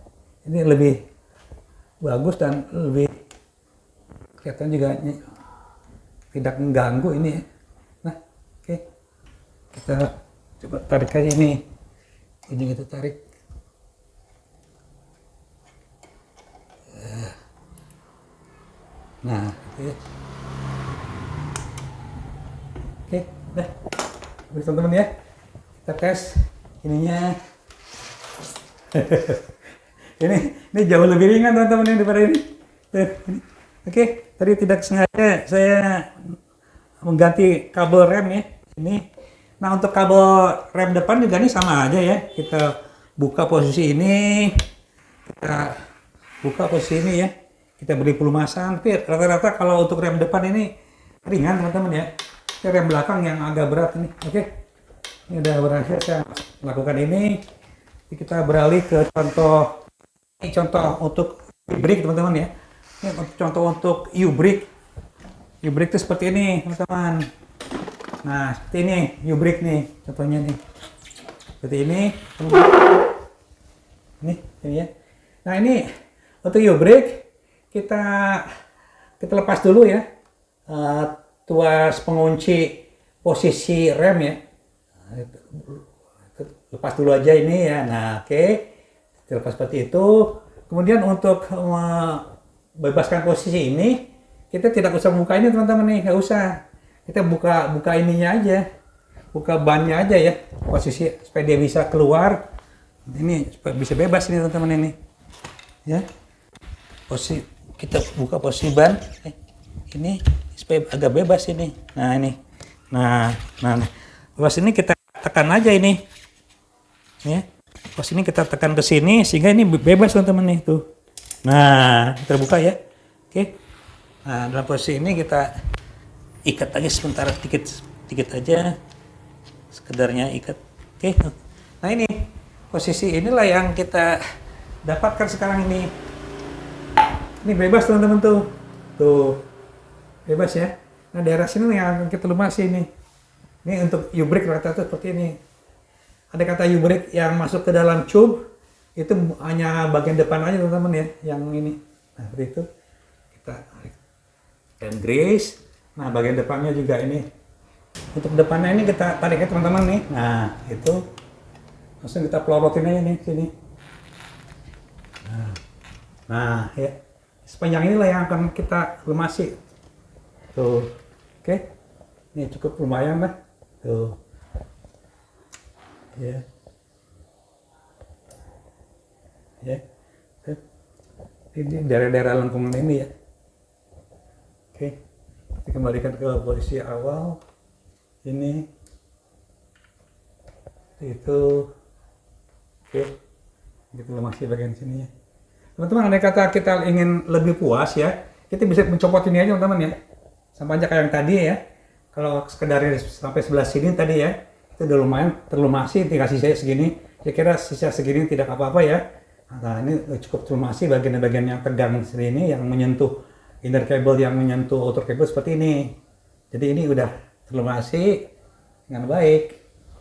A: Ini lebih bagus dan lebih kelihatan juga tidak mengganggu ini ya. Nah, oke. Kita coba tarik aja ini. Ini kita tarik. Nah, gitu ya. Oke, udah. Baik teman-teman ya. Kita tes ininya. ini jauh lebih ringan teman-teman yang daripada ini. Ini. Oke, tadi tidak sengaja saya mengganti kabel rem ya. Ini. Nah, untuk kabel rem depan juga ini sama aja ya. Kita buka posisi ini. Kita buka posisi ini ya. Kita beri pelumasan, tapi rata-rata kalau untuk rem depan ini ringan teman-teman ya. Ini rem belakang yang agak berat ini. Oke, ini udah berhasil saya lakukan ini. Jadi kita beralih ke contoh untuk U-brake teman-teman ya. Ini contoh untuk U-brake. U-brake itu seperti ini teman-teman. Nah, seperti ini U-brake nih contohnya nih. Seperti ini. Ini ya. Nah, ini untuk U-brake kita lepas dulu ya tuas pengunci posisi rem ya. Lepas dulu aja ini ya. Nah, oke. Kita lepas seperti itu. Kemudian untuk bebaskan posisi ini, kita tidak usah buka ini teman-teman nih, nggak usah. Kita buka ininya aja, buka bannya aja ya, posisi supaya dia bisa keluar. Ini supaya bisa bebas ini teman-teman ini, ya. Posisi kita buka posisi ban, ini supaya agak bebas ini. Nah ini, nah, pas ini kita tekan aja ini, ya. Pas ini kita tekan ke sini sehingga ini bebas teman-teman nih tuh. Nah terbuka ya, oke. Nah dalam posisi ini kita ikat aja sebentar, dikit aja, sekedarnya ikat, oke. Nah ini posisi inilah yang kita dapatkan sekarang ini. Ini bebas teman-teman tuh bebas ya. Nah daerah sini yang akan kita lumasi ini untuk U-brake rata-rata seperti ini. Ada kata U-brake yang masuk ke dalam tube itu hanya bagian depan aja teman-teman ya, yang ini. Nah seperti itu kita dan grease. Nah bagian depannya juga ini. Untuk depannya ini kita tarik ya teman-teman nih. Nah itu langsung kita pelorotin aja nih sini. Nah ya. Sepanjang inilah yang akan kita lumasi. Tuh. Oke. Ini cukup lumayan lah. Tuh. Ya. Ya. Ini daerah-daerah lengkungan ini ya. Oke. Kita kembalikan ke posisi awal. Ini. Itu. Oke. Kita lumasi bagian sini ya. Teman-teman, andai kata kita ingin lebih puas ya, kita bisa mencopot ini aja teman-teman ya. Sama aja kayak yang tadi ya. Kalau sekedar sampai sebelah sini tadi ya, itu udah lumayan terlumasi, tinggal sisa segini. Saya kira sisa segini tidak apa-apa ya. Nah ini cukup terlumasi bagian-bagian yang tegang sini, yang menyentuh inner cable, yang menyentuh outer cable seperti ini. Jadi ini udah terlumasi dengan baik.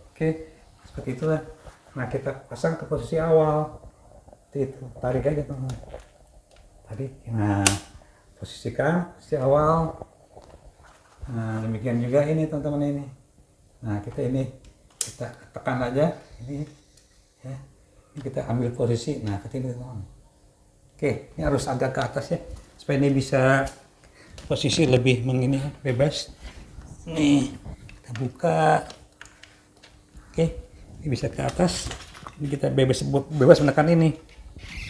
A: Oke, seperti itulah. Nah kita pasang ke posisi awal. Itu tarik aja teman-teman, tarik. Nah posisikan posisi awal. Nah demikian juga ini teman-teman ini. Nah kita tekan aja ini ya. Ini kita ambil posisi. Nah seperti ini teman-teman. Oke, ini harus agak ke atas ya supaya ini bisa posisi lebih mengini bebas. Nih kita buka. Oke, ini bisa ke atas. Ini kita bebas menekan ini.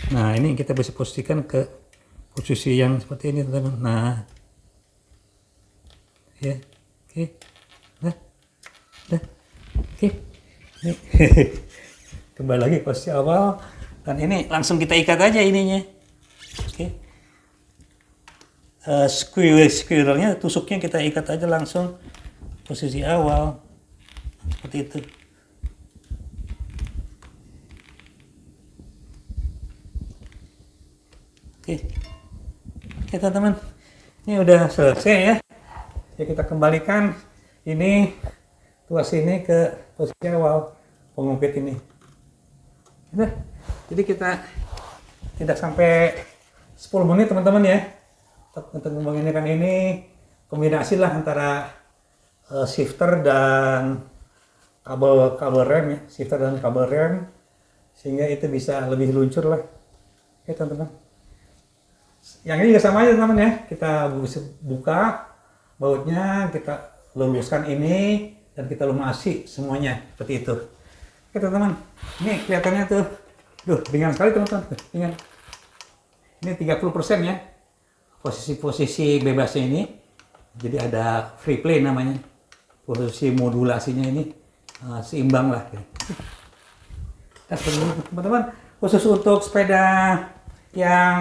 A: Nah ini kita bisa posisikan ke posisi yang seperti ini teman-teman. Nah ya, oke, dah, oke. Ini kembali lagi posisi awal dan ini langsung kita ikat aja ininya. Oke, squirrelnya, tusuknya kita ikat aja langsung posisi awal seperti itu. Oke, teman-teman, Ini udah selesai ya. Ya kita kembalikan ini tuas ini ke posisi awal pengungkit ini. Udah. Jadi kita tidak sampai 10 menit teman-teman ya. Untuk membangunkan ini kombinasi lah antara shifter dan kabel rem ya, shifter dan kabel rem, sehingga itu bisa lebih luncur lah. Oke teman-teman. Yang ini juga sama aja teman-teman ya. Kita buka bautnya, kita luluskan ini dan kita lumasi semuanya seperti itu. Oke teman-teman. Ini kelihatannya tuh, ringan sekali teman-teman. Ringan. Ini 30% ya. Posisi-posisi bebasnya ini. Jadi ada free play namanya. Posisi modulasinya ini seimbang lah. Nah, teman-teman, khusus untuk sepeda yang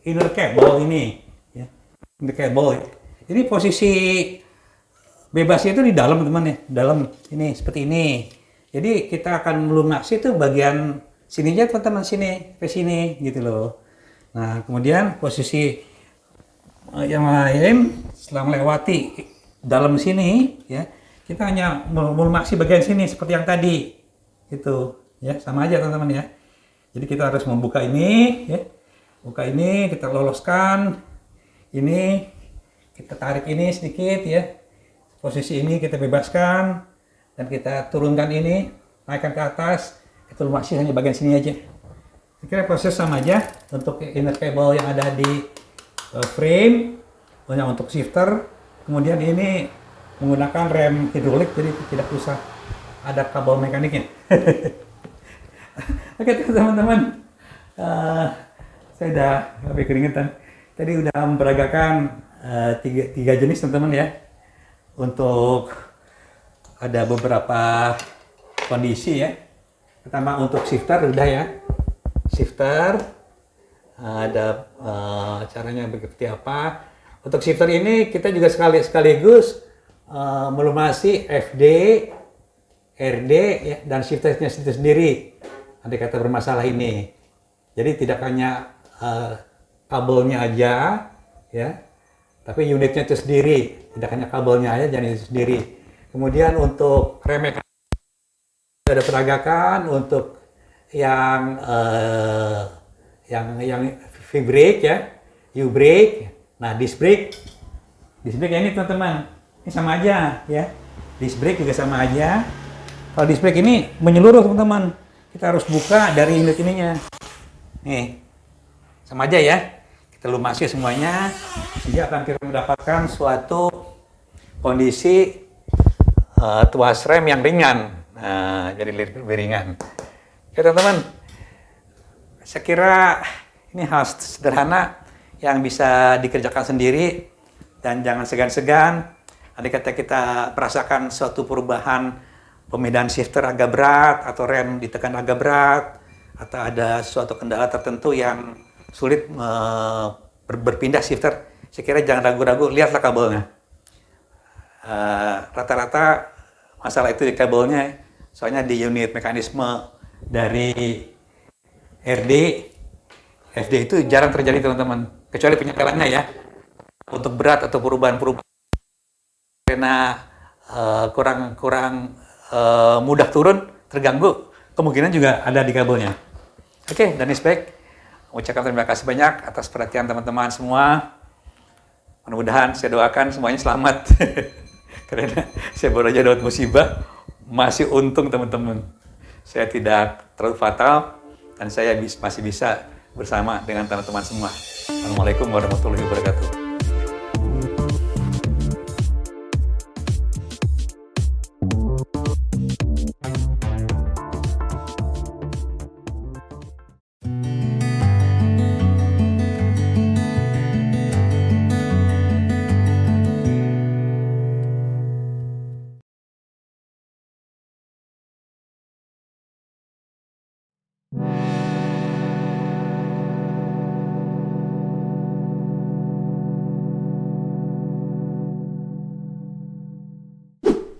A: inner cable ini, ya, inner cable. Ini posisi bebasnya itu di dalam teman ya, dalam ini seperti ini. Jadi kita akan melunasi itu bagian sininya teman-teman, sini ke sini gitu loh. Nah kemudian posisi yang lain setelah melewati dalam sini ya, kita hanya melunasi bagian sini seperti yang tadi, gitu ya, sama aja teman-teman ya. Jadi kita harus membuka ini ya. Buka ini, kita loloskan ini, kita tarik ini sedikit ya, posisi ini kita bebaskan dan kita turunkan ini, naikkan ke atas, itu masih hanya bagian sini aja. Kira proses sama aja untuk inner cable yang ada di frame, yang untuk shifter, kemudian ini menggunakan rem hidrolik, jadi tidak usah ada kabel mekaniknya. Oke teman-teman. Saya udah habis keringetan. Tadi udah memperagakan tiga jenis teman-teman ya. Untuk ada beberapa kondisi ya. Pertama untuk shifter udah ya. Shifter ada caranya seperti apa. Untuk shifter ini kita juga sekaligus melumasi FD, RD ya, dan shifternya itu sendiri. Andai kata bermasalah ini. Jadi tidak hanya kabelnya aja ya, tapi unitnya itu sendiri, tidak hanya kabelnya aja, jadi itu sendiri. Kemudian untuk rem ada peragakan untuk yang V-brake ya, U-brake. Nah disc brake ini teman-teman, ini sama aja ya, disc brake juga sama aja. Kalau disc brake ini menyeluruh teman-teman, kita harus buka dari unit ininya. Nih, sama aja ya. Kita lumasi semuanya, sehingga akan kita mendapatkan suatu kondisi tuas rem yang ringan. Nah, jadi lebih ringan. Oke teman-teman, saya kira ini hal sederhana yang bisa dikerjakan sendiri dan jangan segan-segan. Andai kata kita merasakan suatu perubahan pemindahan shifter agak berat atau rem ditekan agak berat, atau ada suatu kendala tertentu yang sulit berpindah shifter, saya kira jangan ragu-ragu, lihatlah kabelnya. Rata-rata masalah itu di kabelnya, soalnya di unit mekanisme dari RD, FD itu jarang terjadi teman-teman, kecuali penyetelannya ya. Untuk berat atau perubahan-perubahan karena kurang mudah turun, terganggu, kemungkinan juga ada di kabelnya. Oke, dan baik, mengucapkan terima kasih banyak atas perhatian teman-teman semua. Mudah-mudahan saya doakan semuanya selamat. Karena saya baru aja dapat musibah, masih untung teman-teman. Saya tidak terlalu fatal dan saya masih bisa bersama dengan teman-teman semua. Assalamualaikum warahmatullahi wabarakatuh.